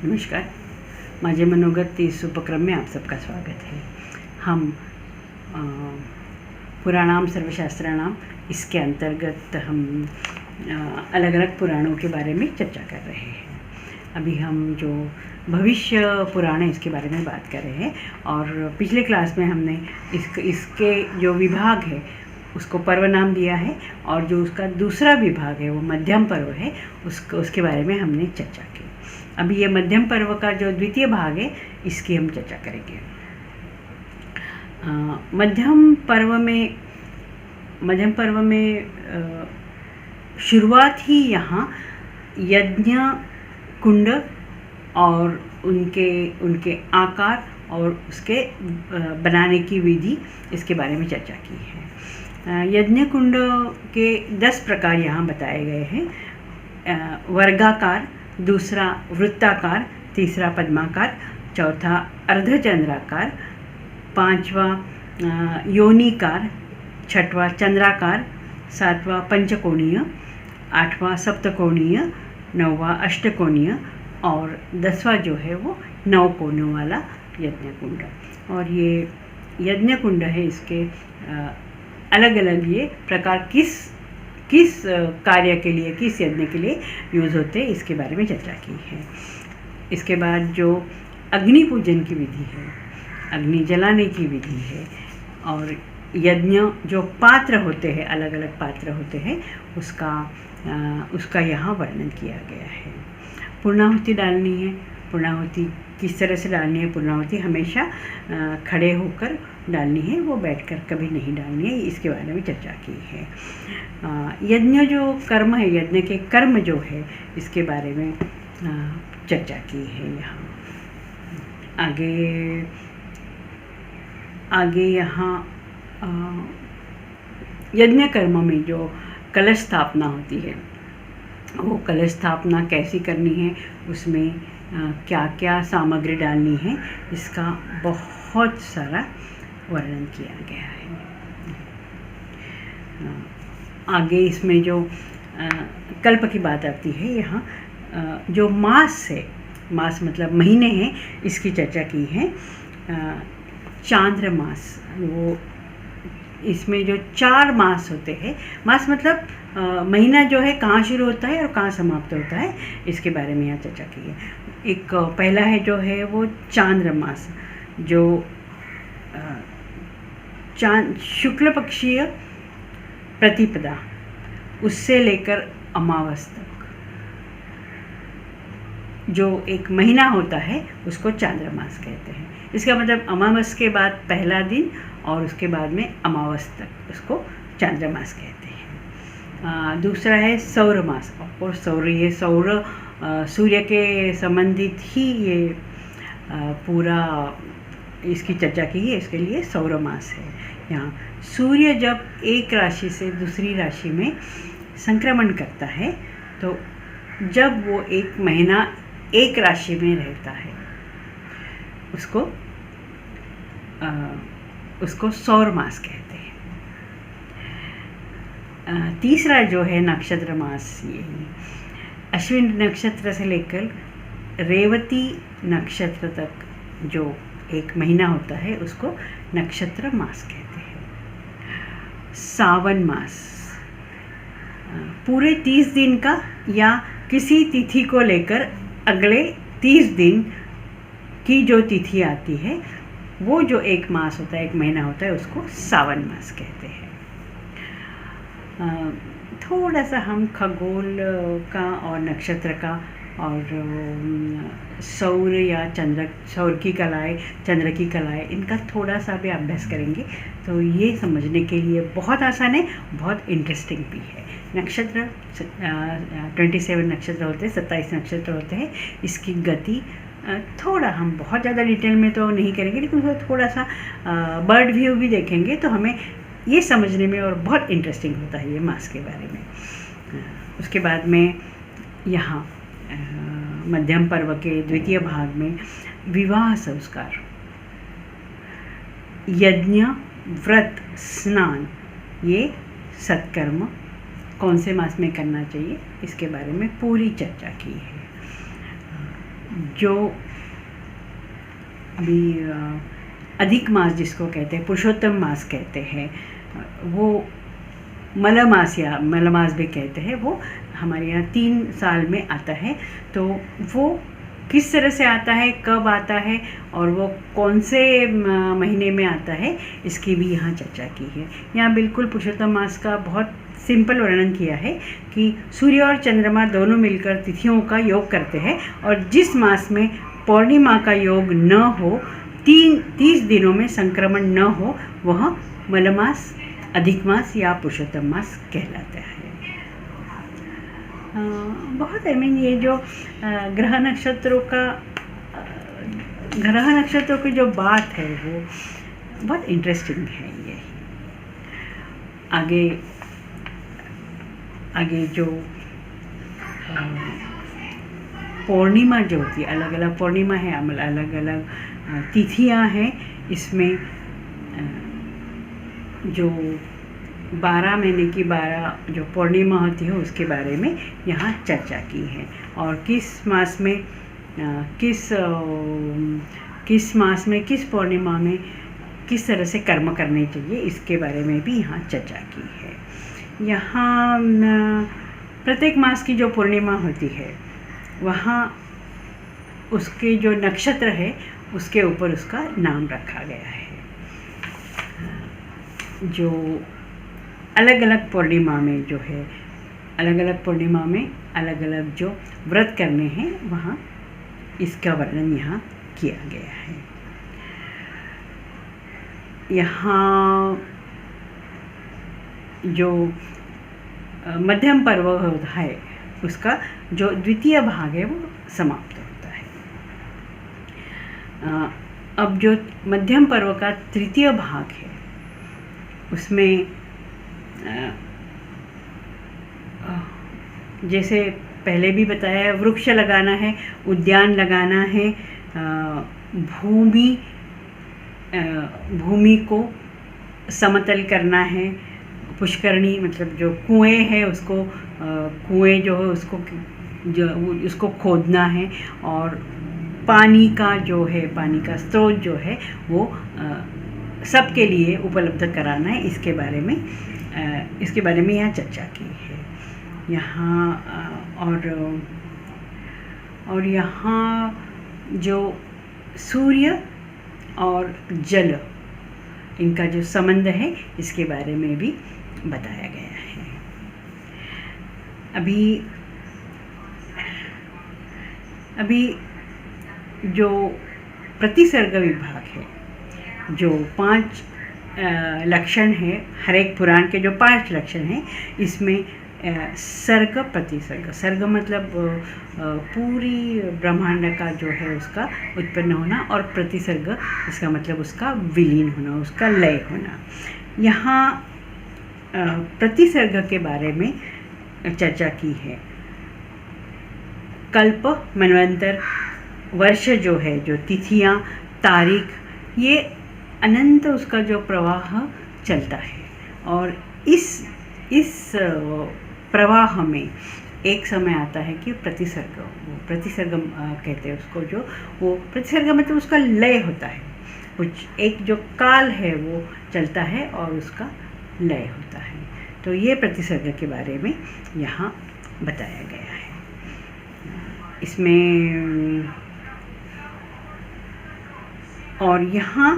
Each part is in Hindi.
नमस्कार। माझे मनोगत 30 उपक्रम में आप सबका स्वागत है। हम पुराणाम सर्वशास्त्राणाम इसके अंतर्गत हम अलग अलग पुराणों के बारे में चर्चा कर रहे हैं। अभी हम जो भविष्य पुराण है इसके बारे में बात कर रहे हैं और पिछले क्लास में हमने इसके जो विभाग है उसको पर्व नाम दिया है और जो उसका दूसरा विभाग है वो मध्यम पर्व है, उसके बारे में हमने चर्चा की। अभी ये मध्यम पर्व का जो द्वितीय भाग है इसकी हम चर्चा करेंगे। मध्यम पर्व में शुरुआत ही यहाँ यज्ञ कुंड और उनके आकार और उसके बनाने की विधि इसके बारे में चर्चा की है। यज्ञ कुंड के 10 प्रकार यहाँ बताए गए हैं। वर्गाकार, दूसरा वृत्ताकार, तीसरा पद्माकार, चौथा अर्धचंद्राकार, पांचवा योनिकार, छठवां चंद्राकार, सातवां पंचकोणीय, आठवां सप्तकोणीय, नौवां अष्टकोणीय और 10वां जो है वो 9 कोनों वाला यज्ञ कुंड। और ये यज्ञ कुंड है, इसके अलग अलग ये प्रकार किस कार्य के लिए, किस यज्ञ के लिए यूज़ होते हैं इसके बारे में चर्चा की है। इसके बाद जो अग्नि पूजन की विधि है, अग्नि जलाने की विधि है और यज्ञ जो पात्र होते हैं, अलग अलग पात्र होते हैं, उसका यहाँ वर्णन किया गया है। पूर्णाहुति डालनी है, पूर्णाहुति किस तरह से डालनी है। पूर्णाहुति हमेशा खड़े होकर डालनी है, वो बैठकर कभी नहीं डालनी है, इसके बारे में चर्चा की है। यज्ञ जो कर्म है, यज्ञ के कर्म जो है इसके बारे में चर्चा की है। यहाँ आगे यहाँ यज्ञ कर्म में जो कलश स्थापना होती है, वो कलश स्थापना कैसी करनी है, उसमें क्या क्या सामग्री डालनी है, इसका बहुत सारा वर्णन किया गया है। आगे इसमें जो कल्प की बात आती है, यहाँ जो मास है, मास मतलब महीने हैं, इसकी चर्चा की है। चांद्र मास, वो इसमें जो 4 मास होते हैं, मास मतलब महीना जो है कहाँ शुरू होता है और कहाँ समाप्त होता है, इसके बारे में यहाँ चर्चा की है। एक पहला है जो है वो चांद्र मास, जो शुक्ल पक्षीय प्रतिपदा उससे लेकर अमावस तक जो एक महीना होता है उसको चांद्रमास कहते हैं। इसका मतलब अमावस के बाद पहला दिन और उसके बाद में अमावस तक उसको चांद्रमास कहते हैं। दूसरा है सौर मास, और सूर्य के संबंधित ही ये पूरा इसकी चर्चा की है, इसके लिए सौर मास है। यहाँ सूर्य जब एक राशि से दूसरी राशि में संक्रमण करता है, तो जब वो एक महीना एक राशि में रहता है उसको सौर मास कहते हैं। तीसरा जो है नक्षत्र मास, ये अश्विन नक्षत्र से लेकर रेवती नक्षत्र तक जो एक महीना होता है उसको नक्षत्र मास कहते हैं। सावन मास पूरे 30 दिन का या किसी तिथि को लेकर अगले 30 दिन की जो तिथि आती है, वो जो एक मास होता है, एक महीना होता है, उसको सावन मास कहते हैं। थोड़ा सा हम खगोल का और नक्षत्र का और सौर या सौर की कलाएँ, चंद्र की कलाएँ, इनका थोड़ा सा भी अभ्यास करेंगे तो ये समझने के लिए बहुत आसान है, बहुत इंटरेस्टिंग भी है। नक्षत्र 27 नक्षत्र होते हैं, 27 नक्षत्र होते हैं। इसकी गति थोड़ा हम बहुत ज़्यादा डिटेल में तो नहीं करेंगे, लेकिन थोड़ा सा बर्ड व्यू भी देखेंगे तो हमें ये समझने में और बहुत इंटरेस्टिंग होता है ये मास के बारे में। उसके बाद में यहाँ मध्यम पर्व के द्वितीय भाग में विवाह संस्कार, यज्ञ, व्रत, स्नान, ये सत्कर्म कौन से मास में करना चाहिए, इसके बारे में पूरी चर्चा की है। जो अभी अधिक मास जिसको कहते हैं, पुरुषोत्तम मास कहते हैं, वो मलमास या मलमास भी कहते हैं, वो हमारे यहाँ 3 साल में आता है। तो वो किस तरह से आता है, कब आता है और वो कौन से महीने में आता है, इसकी भी यहाँ चर्चा की है। यहाँ बिल्कुल पुरुषोत्तम मास का बहुत सिंपल वर्णन किया है कि सूर्य और चंद्रमा दोनों मिलकर तिथियों का योग करते हैं, और जिस मास में पूर्णिमा का योग न हो, 30 दिनों में संक्रमण न हो, वह मलमास, अधिक मास या पुरुषोत्तम मास कहलाता है। बहुत ये जो ग्रह नक्षत्रों की जो बात है वो बहुत इंटरेस्टिंग है। ये आगे जो पूर्णिमा जो होती है, अलग अलग पूर्णिमा है, अलग अलग तिथियां हैं। इसमें जो 12 महीने की 12 जो पूर्णिमा होती है उसके बारे में यहाँ चर्चा की है, और किस मास में किस पूर्णिमा में किस तरह से कर्म करने चाहिए, इसके बारे में भी यहाँ चर्चा की है। यहाँ प्रत्येक मास की जो पूर्णिमा होती है, वहाँ उसके जो नक्षत्र है उसके ऊपर उसका नाम रखा गया है। जो अलग अलग पूर्णिमा में जो है, अलग अलग पूर्णिमा में अलग अलग जो व्रत करने हैं, वहाँ इसका वर्णन यहाँ किया गया है। यहाँ जो मध्यम पर्व होता है उसका जो द्वितीय भाग है वो समाप्त होता है। अब जो मध्यम पर्व का तृतीय भाग है उसमें जैसे पहले भी बताया, वृक्ष लगाना है, उद्यान लगाना है, भूमि को समतल करना है, पुष्करणी मतलब जो कुएं है उसको कुएं जो है उसको खोदना है, और पानी का स्रोत जो है वो सबके लिए उपलब्ध कराना है। इसके बारे में यहाँ चर्चा की है। यहाँ और यहाँ जो सूर्य और जल, इनका जो संबंध है, इसके बारे में भी बताया गया है। अभी जो प्रतिसर्ग विभाग है, जो 5 लक्षण है, हर एक पुराण के जो 5 लक्षण हैं, इसमें सर्ग प्रतिसर्ग, सर्ग मतलब पूरी ब्रह्मांड का जो है उसका उत्पन्न होना, और प्रतिसर्ग इसका मतलब उसका विलीन होना, उसका लय होना। यहाँ प्रतिसर्ग के बारे में चर्चा की है। कल्प, मनवंतर, वर्ष जो है, जो तिथियाँ, तारीख, ये अनंत उसका जो प्रवाह चलता है, और इस प्रवाह में एक समय आता है कि प्रतिसर्ग कहते हैं उसको, जो वो प्रतिसर्ग मतलब उसका लय होता है, कुछ एक जो काल है वो चलता है और उसका लय होता है। तो ये प्रतिसर्ग के बारे में यहाँ बताया गया है। इसमें और यहाँ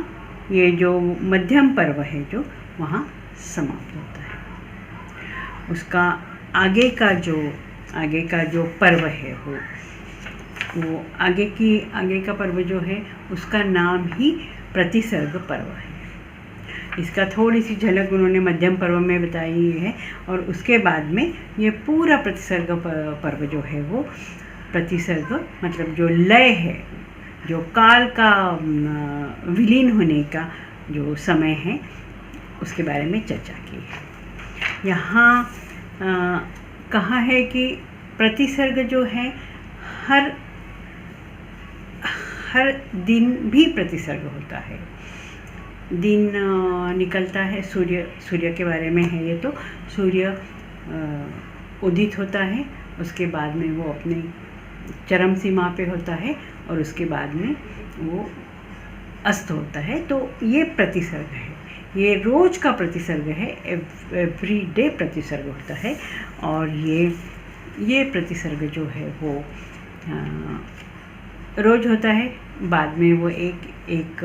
ये जो मध्यम पर्व है जो वहाँ समाप्त होता है, उसका आगे का जो पर्व है वो आगे का पर्व जो है उसका नाम ही प्रतिसर्ग पर्व है। इसका थोड़ी सी झलक उन्होंने मध्यम पर्व में बताई है, और उसके बाद में ये पूरा प्रतिसर्ग पर्व जो है वो प्रतिसर्ग मतलब जो लय है, जो काल का विलीन होने का जो समय है, उसके बारे में चर्चा की है। यहाँ कहा है कि प्रतिसर्ग जो है हर दिन भी प्रतिसर्ग होता है। दिन निकलता है, सूर्य के बारे में है ये, तो सूर्य उदित होता है, उसके बाद में वो अपने चरम सीमा पे होता है और उसके बाद में वो अस्त होता है। तो ये प्रतिसर्ग है, ये रोज़ का प्रतिसर्ग है, एवरी डे प्रतिसर्ग होता है। और ये प्रतिसर्ग जो है वो रोज़ होता है, बाद में वो एक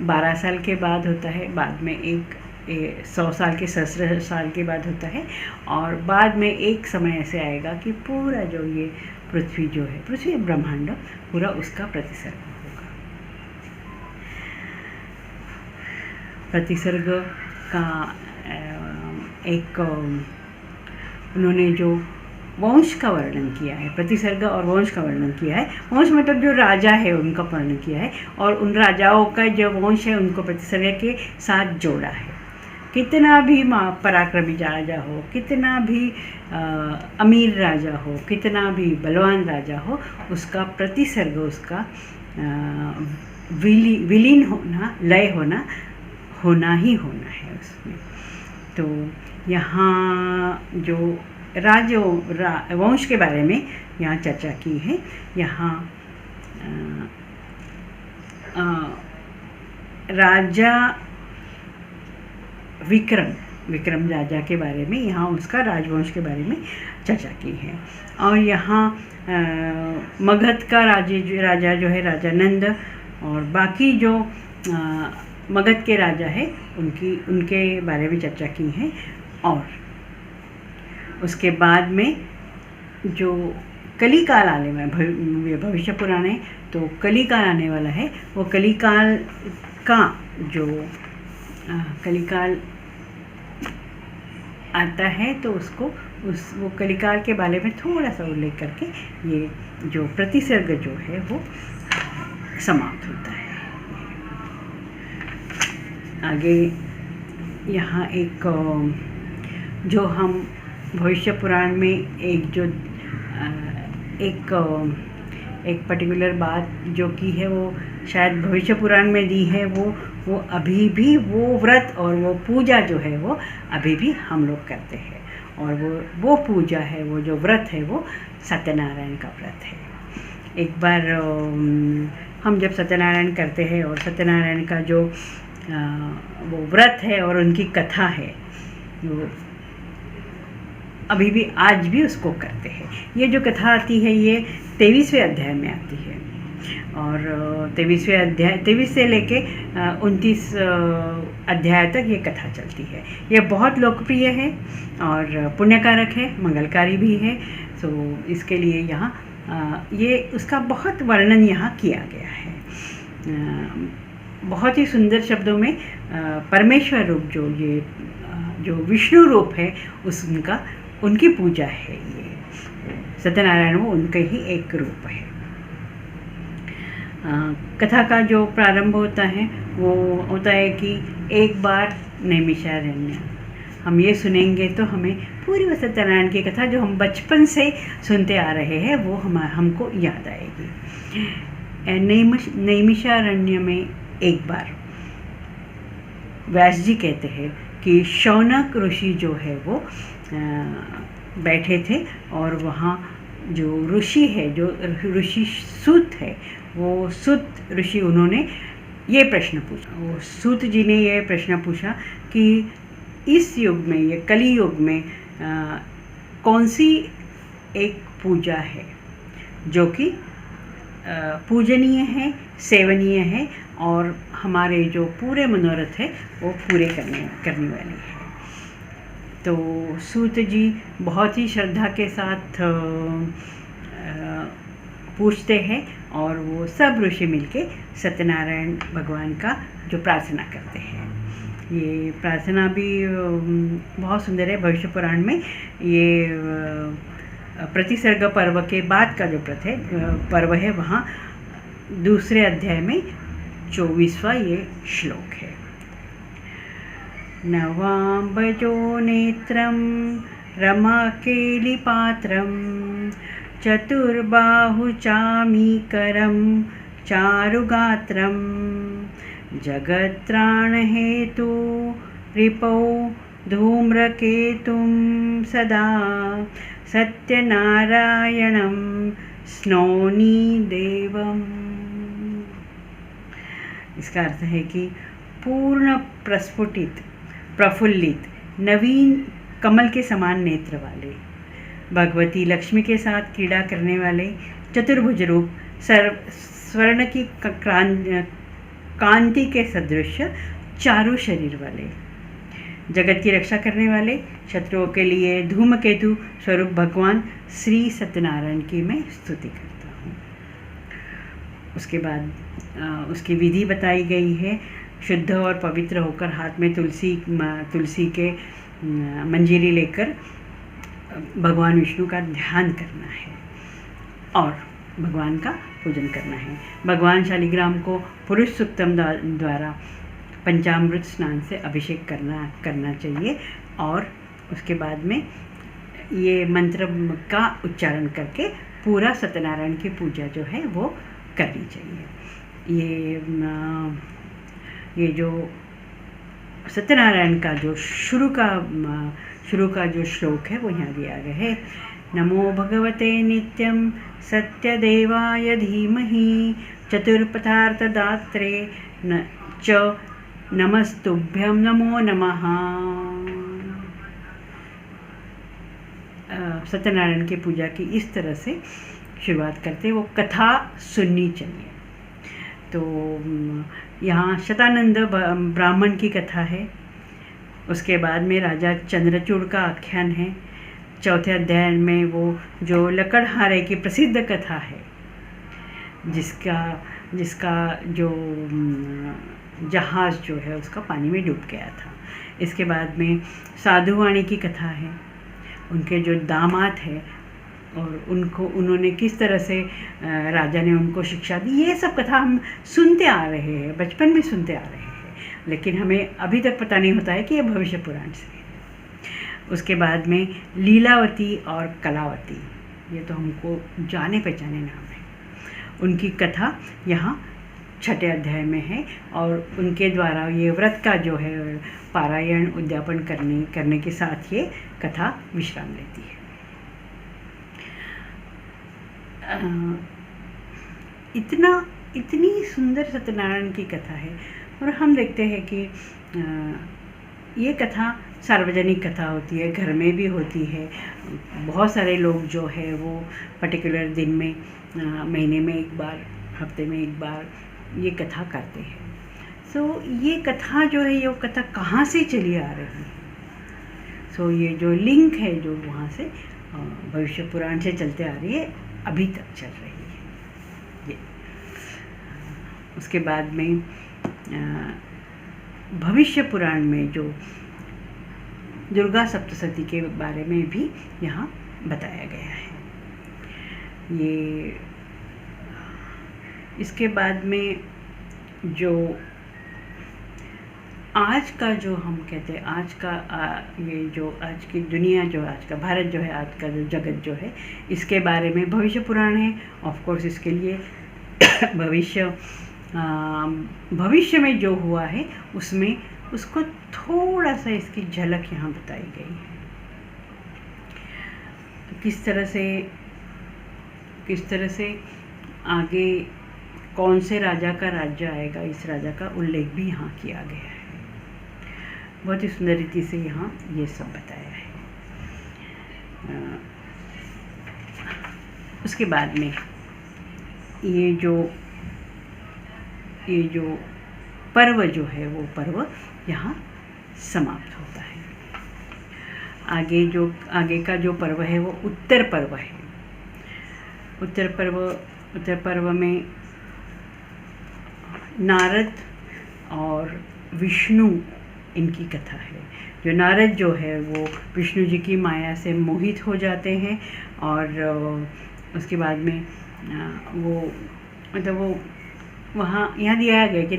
12 साल के बाद होता है, बाद में 100 साल के सहस्र साल के बाद होता है, और बाद में एक समय ऐसे आएगा कि पूरा जो ये पृथ्वी जो है, पृथ्वी ब्रह्मांड पूरा उसका प्रतिसर्ग होगा। प्रतिसर्ग का एक उन्होंने जो वंश का वर्णन किया है, प्रतिसर्ग और वंश का वर्णन किया है। वंश मतलब जो राजा है उनका वर्णन किया है, और उन राजाओं का जो वंश है उनको प्रतिसर्ग के साथ जोड़ा है। कितना भी पराक्रमी राजा हो, कितना भी अमीर राजा हो, कितना भी बलवान राजा हो, उसका प्रतिसर्ग, उसका विलीन होना, लय होना ही होना है उसमें। तो यहाँ जो वंश के बारे में यहाँ चर्चा की है। यहाँ राजा विक्रम राजा के बारे में, यहाँ उसका राजवंश के बारे में चर्चा की है। और यहाँ मगध का राजा जो है राजा नंद, और बाकी जो मगध के राजा है उनके बारे में चर्चा की है। और उसके बाद में जो कलिकाल आने में, भविष्य पुराण है तो कलिकाल आने वाला है, वो कलिकाल का जो कलिकाल आता है तो वो कलिकाल के बारे में थोड़ा सा उल्लेख करके ये जो प्रतिसर्ग जो है वो समाप्त होता है। आगे यहाँ एक जो हम भविष्य पुराण में एक पर्टिकुलर बात जो की है, वो शायद भविष्य पुराण में दी है, वो अभी भी वो व्रत और वो पूजा जो है वो अभी भी हम लोग करते हैं। और वो पूजा है, वो जो व्रत है वो सत्यनारायण का व्रत है। एक बार हम जब सत्यनारायण करते हैं, और सत्यनारायण का जो वो व्रत है और उनकी कथा है, वो अभी भी आज भी उसको करते हैं। ये जो कथा आती है ये 23वें अध्याय में आती है, और 23 से लेके 29 अध्याय तक ये कथा चलती है। ये बहुत लोकप्रिय है और पुण्यकारक है, मंगलकारी भी है। तो इसके लिए यहाँ ये उसका बहुत वर्णन यहाँ किया गया है। बहुत ही सुंदर शब्दों में परमेश्वर रूप जो विष्णु रूप है उनकी पूजा है। ये सत्यनारायण वो उनके ही एक रूप है। कथा का जो प्रारंभ होता है वो होता है कि एक बार नैमिषारण्य, हम ये सुनेंगे तो हमें पूरी वो सत्यनारायण की कथा जो हम बचपन से सुनते आ रहे हैं वो हमको याद आएगी। नैमिषारण्य में एक बार व्यास जी कहते हैं कि शौनक ऋषि जो है वो बैठे थे, और वहाँ जो ऋषि है, जो ऋषि सूत है, वो सूत ऋषि उन्होंने ये प्रश्न पूछा। वो सूत जी ने ये प्रश्न पूछा कि इस युग में, ये कली युग में कौन सी एक पूजा है जो कि पूजनीय है, सेवनीय है, और हमारे जो पूरे मनोरथ है वो पूरे करने वाली है। तो सूत जी बहुत ही श्रद्धा के साथ पूछते हैं, और वो सब ऋषि मिलके सत्यनारायण भगवान का जो प्रार्थना करते हैं। ये प्रार्थना भी बहुत सुंदर है। भविष्य पुराण में ये प्रतिसर्ग पर्व के बाद का जो पर्व है, वहाँ दूसरे अध्याय में 24वां ये श्लोक है। नवाम्बजो नेत्रं रमाकेलिपात्रं चतुर्बाहुचामीकरं चारुगात्रं जगत्त्राणहेतु रिपौ धूम्रकेतुं सदा सत्यनारायणं स्नौनी देवम। इसका अर्थ है कि पूर्ण प्रस्फुटित, प्रफुल्लित, नवीन कमल के समान नेत्र वाले, भगवती लक्ष्मी के साथ क्रीड़ा करने वाले, चतुर्भुज रूप, स्वर्ण की कांति के सदृश चारों शरीर वाले, जगत की रक्षा करने वाले, शत्रुओं के लिए धूमकेतु स्वरूप भगवान श्री सत्यनारायण की मैं स्तुति करता हूँ। उसके बाद उसकी विधि बताई गई है। शुद्ध और पवित्र होकर हाथ में तुलसी के मंजीरी लेकर भगवान विष्णु का ध्यान करना है और भगवान का पूजन करना है। भगवान शालिग्राम को पुरुष सूक्तम द्वारा पंचामृत स्नान से अभिषेक करना चाहिए और उसके बाद में ये मंत्र का उच्चारण करके पूरा सत्यनारायण की पूजा जो है वो करनी चाहिए। ये जो सत्यनारायण का जो शुरू का जो श्लोक है वो यहाँ दिया गया है। नमो भगवते नित्यं सत्यदेवाय धीमहि चतुर्पदार्थदात्रे च नमस्तुभ्यं नमो नमः। सत्यनारायण की पूजा की इस तरह से शुरुआत करते वो कथा सुननी चाहिए। तो यहाँ शतानंद ब्राह्मण की कथा है। उसके बाद में राजा चंद्रचूड़ का आख्यान है। चौथे अध्याय में वो जो लकड़हारे की प्रसिद्ध कथा है, जिसका जो जहाज़ जो है उसका पानी में डूब गया था। इसके बाद में साधुवाणी की कथा है। उनके जो दामाद है और उन्होंने किस तरह से राजा ने उनको शिक्षा दी, ये सब कथा हम सुनते आ रहे हैं, बचपन में सुनते आ रहे हैं, लेकिन हमें अभी तक पता नहीं होता है कि ये भविष्य पुराण से है। उसके बाद में लीलावती और कलावती, ये तो हमको जाने पहचाने नाम है। उनकी कथा यहाँ छठे अध्याय में है और उनके द्वारा ये व्रत का जो है पारायण उद्यापन करने के साथ ये कथा विश्राम लेती है। इतनी सुंदर सत्यनारायण की कथा है और हम देखते हैं कि ये कथा सार्वजनिक कथा होती है, घर में भी होती है। बहुत सारे लोग जो है वो पर्टिकुलर दिन में, महीने में एक बार, हफ्ते में एक बार ये कथा करते हैं। सो ये कथा जो है, ये कथा कहाँ से चली आ रही है? सो ये जो लिंक है जो वहाँ से भविष्य पुराण से चलते आ रही है, अभी तक चल रही है ये। उसके बाद में भविष्य पुराण में जो दुर्गा सप्तशती के बारे में भी यहाँ बताया गया है। ये इसके बाद में जो आज का जो हम कहते हैं, आज का ये जो आज की दुनिया जो, आज का भारत जो है, आज का जो जगत जो है, इसके बारे में भविष्य पुराण है। ऑफ कोर्स इसके लिए भविष्य में जो हुआ है उसमें उसको थोड़ा सा इसकी झलक यहाँ बताई गई है। किस तरह से आगे कौन से राजा का राज्य आएगा, इस राजा का उल्लेख भी यहाँ किया गया है। बहुत ही सुंदर रीति से यहाँ ये सब बताया है। उसके बाद में ये जो पर्व जो है वो पर्व यहाँ समाप्त होता है। आगे का जो पर्व है वो उत्तर पर्व है। उत्तर पर्व में नारद और विष्णु, इनकी कथा है। जो नारद जो है वो विष्णु जी की माया से मोहित हो जाते हैं और उसके बाद में वो वहाँ यहाँ दिया गया कि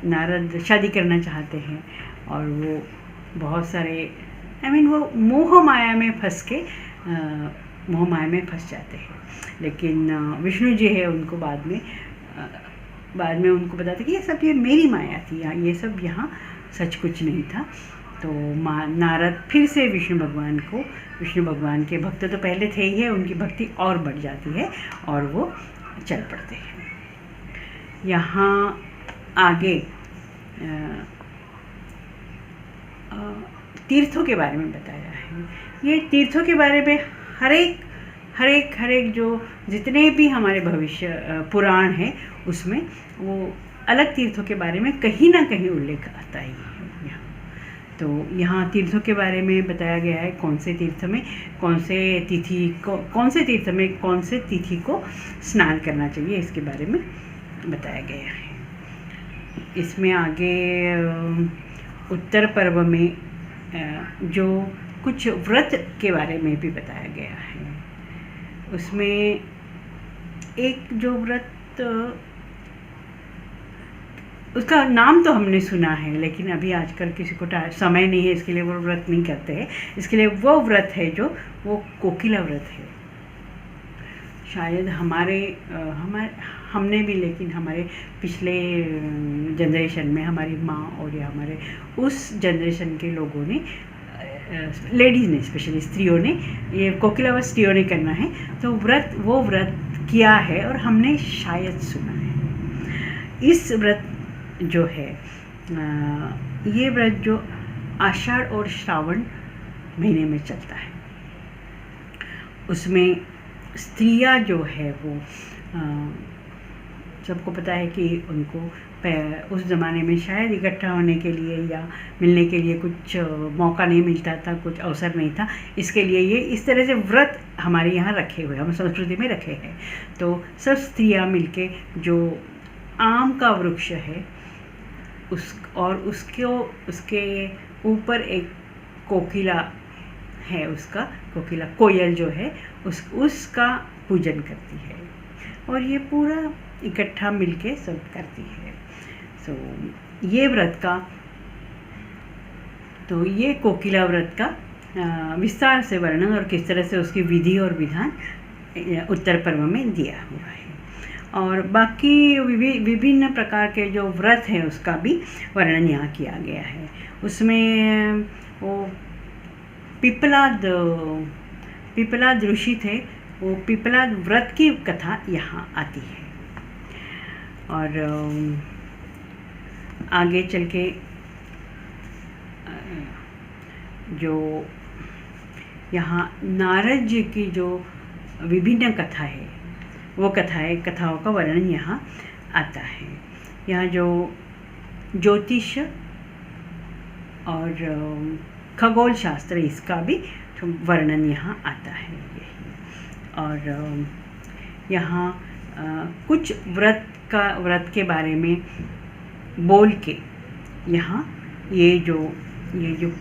नारद शादी करना चाहते हैं और वो बहुत सारे वो मोह माया में फंस जाते हैं। लेकिन विष्णु जी है उनको बाद में उनको बताते कि ये सब ये मेरी माया थी, ये सब यहाँ सच कुछ नहीं था। तो नारद फिर से विष्णु भगवान के भक्त तो पहले थे ही है, उनकी भक्ति और बढ़ जाती है और वो चल पड़ते हैं। यहाँ आगे तीर्थों के बारे में बताया है। ये तीर्थों के बारे में हर एक जो जितने भी हमारे भविष्य पुराण हैं उसमें वो अलग तीर्थों के बारे में कहीं ना कहीं उल्लेख आता ही है यहाँ। तो यहाँ तीर्थों के बारे में बताया गया है, कौन से तीर्थ में कौन से तीर्थ में कौन से तिथि को स्नान करना चाहिए, इसके बारे में बताया गया है। इसमें आगे उत्तर पर्व में जो कुछ व्रत के बारे में भी बताया गया है। उसमें एक जो व्रत, उसका नाम तो हमने सुना है लेकिन अभी आजकल किसी को समय नहीं है, इसके लिए वो व्रत नहीं करते हैं। इसके लिए वो व्रत है जो वो कोकिला व्रत है। शायद हमने भी, लेकिन हमारे पिछले जनरेशन में हमारी माँ और या हमारे उस जनरेशन के लोगों ने, लेडीज़ ने, स्पेशली स्त्रियों ने, ये कोकिला व्रत स्त्रियों ने करना है, तो वो व्रत किया है और हमने शायद सुना है। इस व्रत जो है, ये व्रत जो आषाढ़ और श्रावण महीने में चलता है, उसमें स्त्रियां जो है वो, सबको पता है कि उनको उस ज़माने में शायद इकट्ठा होने के लिए या मिलने के लिए कुछ मौका नहीं मिलता था, कुछ अवसर नहीं था। इसके लिए ये इस तरह से व्रत हमारे यहाँ रखे हुए, हम संस्कृति में रखे हैं। तो सब स्त्रियाँ मिलके जो आम का वृक्ष है उसके ऊपर एक कोकिला है, उसका कोकिला कोयल जो है उसका पूजन करती है और ये पूरा इकट्ठा मिलके सब करती है। सो ये व्रत का, तो ये कोकिला व्रत का विस्तार से वर्णन और किस तरह से उसकी विधि और विधान उत्तर पर्व में दिया हुआ है। और बाकी विभिन्न प्रकार के जो व्रत हैं उसका भी वर्णन यहाँ किया गया है। उसमें वो पिपलाद ऋषि थे, वो पिपलाद व्रत की कथा यहाँ आती है। और आगे चल के जो यहाँ नारद जी की जो विभिन्न कथा है, वो कथाओं का वर्णन यहाँ आता है। यहाँ जो ज्योतिष और खगोल शास्त्र, इसका भी वर्णन यहाँ आता है यही। और यहाँ कुछ व्रत के बारे में बोल के यहाँ ये जो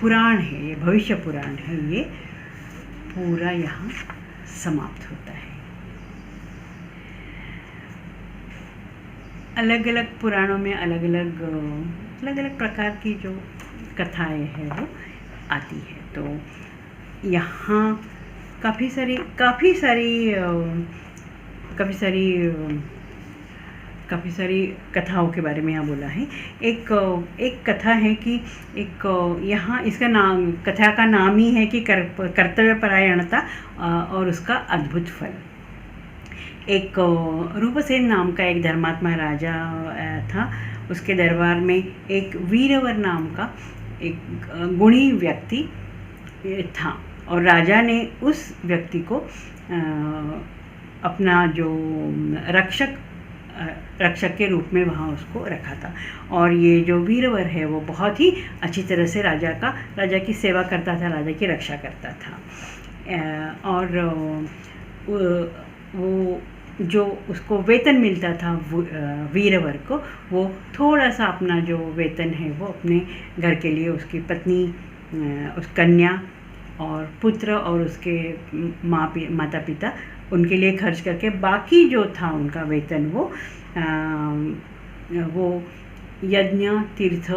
पुराण है, ये भविष्य पुराण है, ये पूरा यहाँ समाप्त होता है। अलग अलग पुराणों में अलग अलग प्रकार की जो कथाएं हैं वो आती है। तो यहाँ काफ़ी सारी कथाओं के बारे में यहाँ बोला है। एक कथा है कि यहाँ इसका नाम, कथा का नाम ही है कि कर्तव्य परायणता और उसका अद्भुत फल। एक रूपसेन नाम का एक धर्मात्मा राजा था, उसके दरबार में एक वीरवर नाम का एक गुणी व्यक्ति था और राजा ने उस व्यक्ति को अपना जो रक्षक के रूप में वहाँ उसको रखा था। और ये जो वीरवर है वो बहुत ही अच्छी तरह से राजा की सेवा करता था, राजा की रक्षा करता था। और वो जो उसको वेतन मिलता था वीरवर को, वो थोड़ा सा अपना जो वेतन है वो अपने घर के लिए, उसकी पत्नी, उस कन्या और पुत्र और उसके माता पिता, उनके लिए खर्च करके बाकी जो था उनका वेतन वो यज्ञ तीर्थ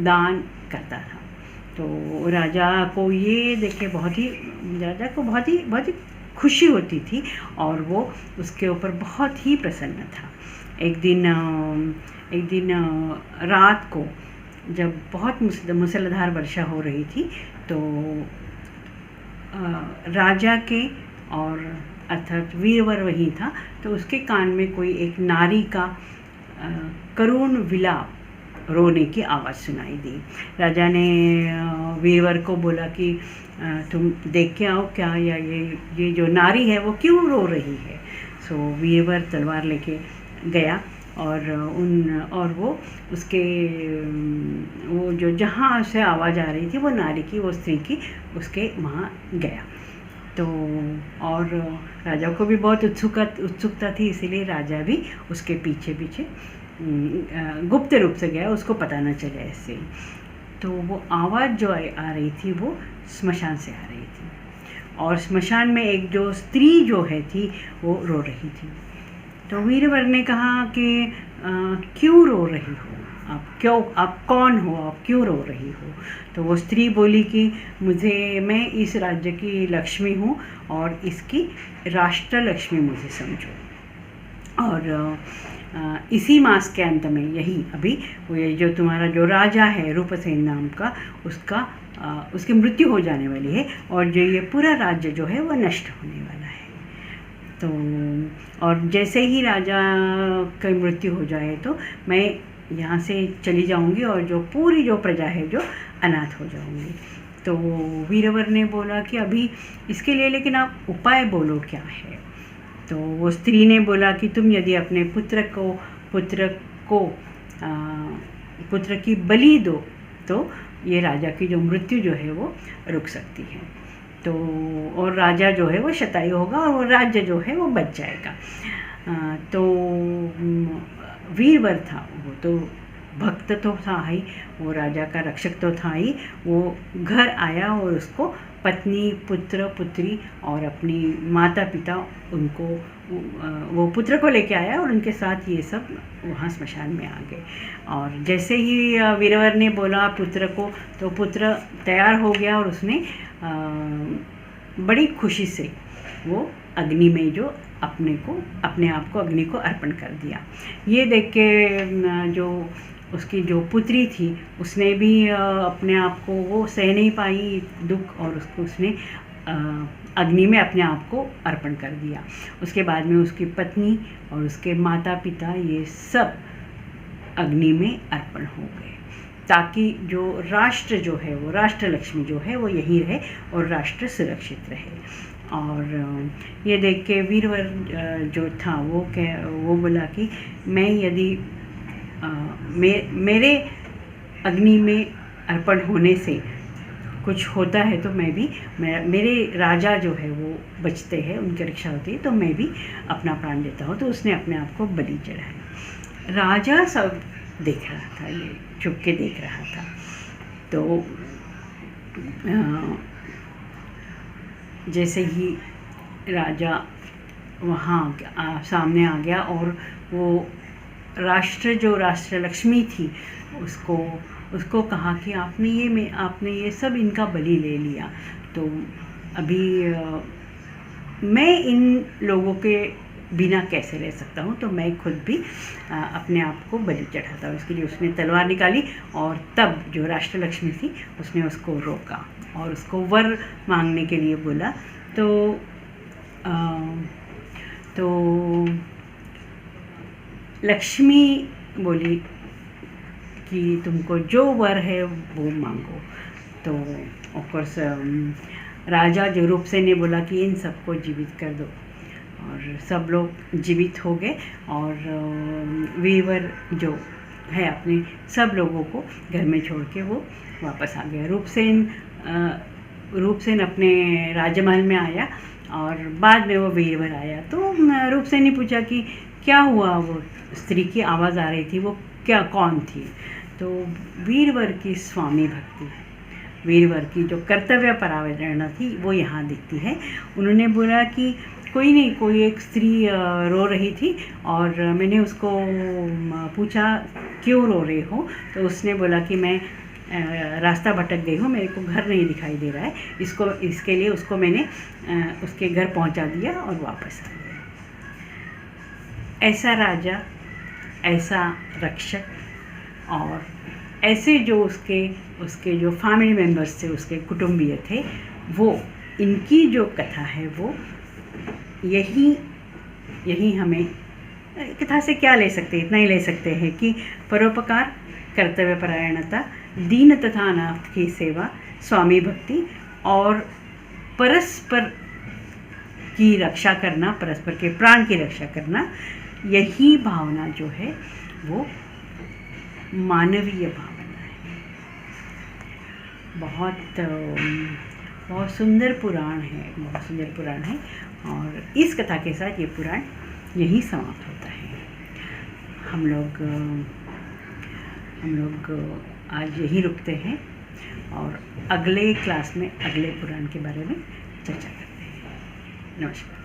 दान करता था। तो राजा को ये देख के राजा को बहुत ही खुशी होती थी और वो उसके ऊपर बहुत ही प्रसन्न था। एक दिन रात को जब बहुत मूसलाधार वर्षा हो रही थी तो राजा के और अर्थात वीरवर वही था, तो उसके कान में कोई एक नारी का करुण विलाप रोने की आवाज़ सुनाई दी। राजा ने वीरवर को बोला कि तुम देख के आओ क्या, या ये जो नारी है वो क्यों रो रही है। सो वीरवर तलवार लेके गया और वो उसके वो जो जहाँ से आवाज़ आ रही थी वो नारी की, वो स्त्री की, उसके वहाँ गया। तो और राजा को भी बहुत उत्सुकता थी, इसीलिए राजा भी उसके पीछे पीछे गुप्त रूप से गया, उसको पता न चले ऐसे। तो वो आवाज़ जो आ रही थी वो स्मशान से आ रही थी, और स्मशान में एक जो स्त्री जो है थी वो रो रही थी। तो वीरवर ने कहा कि क्यों रो रही हो आप, आप कौन हो, आप क्यों रो रही हो। तो वो स्त्री बोली कि मैं इस राज्य की लक्ष्मी हूँ और इसकी राष्ट्र लक्ष्मी मुझे समझो। और इसी मास के अंत में यही अभी वो ये जो तुम्हारा जो राजा है रूपसेन नाम का, उसकी मृत्यु हो जाने वाली है, और जो ये पूरा राज्य जो है वो नष्ट होने वाला है। तो और जैसे ही राजा की मृत्यु हो जाए तो मैं यहाँ से चली जाऊँगी और जो पूरी जो प्रजा है जो अनाथ हो जाऊँगी। तो वीरवर ने बोला कि अभी इसके लिए लेकिन आप उपाय बोलो क्या है। तो वो स्त्री ने बोला कि तुम यदि अपने पुत्र की बलि दो तो ये राजा की जो मृत्यु जो है वो रुक सकती है। तो और राजा जो है वो शतायु होगा और वो राज्य जो है वो बच जाएगा। तो वीरवर था, वो तो भक्त तो था ही, वो राजा का रक्षक तो था ही। वो घर आया और उसको पत्नी, पुत्र, पुत्री और अपनी माता पिता, उनको वो पुत्र को लेके आया और उनके साथ ये सब वहाँ स्मशान में आ गए। और जैसे ही वीरवर ने बोला पुत्र को, तो पुत्र तैयार हो गया और उसने बड़ी खुशी से वो अग्नि में जो अपने आप को अग्नि को अर्पण कर दिया। ये देख के जो उसकी जो पुत्री थी उसने भी अपने आप को वो सह नहीं पाई दुख, और उसने अग्नि में अपने आप को अर्पण कर दिया। उसके बाद में उसकी पत्नी और उसके माता पिता ये सब अग्नि में अर्पण हो गए, ताकि जो राष्ट्र जो है वो राष्ट्र लक्ष्मी जो है वो यहीं रहे और राष्ट्र सुरक्षित रहे। और ये देख के वीरवर जो था वो बोला कि मैं यदि मेरे अग्नि में अर्पण होने से कुछ होता है तो मैं भी मेरे राजा जो है वो बचते हैं, उनकी रक्षा होती है, तो मैं भी अपना प्राण देता हूँ। तो उसने अपने आप को बलि चढ़ाया। राजा सब देख रहा था, ये चुपके देख रहा था। तो जैसे ही राजा वहाँ सामने आ गया और वो जो राष्ट्र लक्ष्मी थी उसको कहा कि आपने ये सब इनका बलि ले लिया, तो अभी मैं इन लोगों के बिना कैसे रह सकता हूँ, तो मैं खुद भी अपने आप को बलि चढ़ाता हूँ। इसके लिए उसने तलवार निकाली और तब जो राष्ट्र लक्ष्मी थी उसने उसको रोका और उसको वर मांगने के लिए बोला। तो लक्ष्मी बोली कि तुमको जो वर है वो मांगो। तो ऑफकोर्स राजा जो रूपसेन ने बोला कि इन सबको जीवित कर दो, और सब लोग जीवित हो गए। और वीरवर जो है अपने सब लोगों को घर में छोड़ के वो वापस आ गया। रूपसेन अपने राजमहल में आया और बाद में वो वीरवर आया। तो रूपसेन ने पूछा कि क्या हुआ, वो स्त्री की आवाज़ आ रही थी, वो कौन थी। तो वीरवर की स्वामी भक्ति, वीरवर की जो कर्तव्य परायणता थी वो यहाँ दिखती है। उन्होंने बोला कि कोई नहीं, कोई एक स्त्री रो रही थी और मैंने उसको पूछा क्यों रो रहे हो, तो उसने बोला कि मैं रास्ता भटक गई हूँ, मेरे को घर नहीं दिखाई दे रहा है, इसके लिए उसको मैंने उसके घर पहुँचा दिया और वापस आ गया। ऐसा राजा, ऐसा रक्षक और ऐसे जो उसके उसके जो फैमिली मेम्बर्स थे, उसके कुटुंबीय थे, वो इनकी जो कथा है वो यही हमें कथा से क्या ले सकते हैं, इतना ही ले सकते हैं कि परोपकार, कर्तव्यपरायणता, दीन तथा अनाथ की सेवा, स्वामी भक्ति और परस्पर की रक्षा करना, परस्पर के प्राण की रक्षा करना, यही भावना जो है वो मानवीय भावना है। बहुत सुंदर पुराण है, बहुत सुंदर पुराण है। और इस कथा के साथ ये पुराण यही समाप्त होता है। हम लोग आज यही रुकते हैं और अगले क्लास में अगले पुराण के बारे में चर्चा करते हैं। नमस्कार।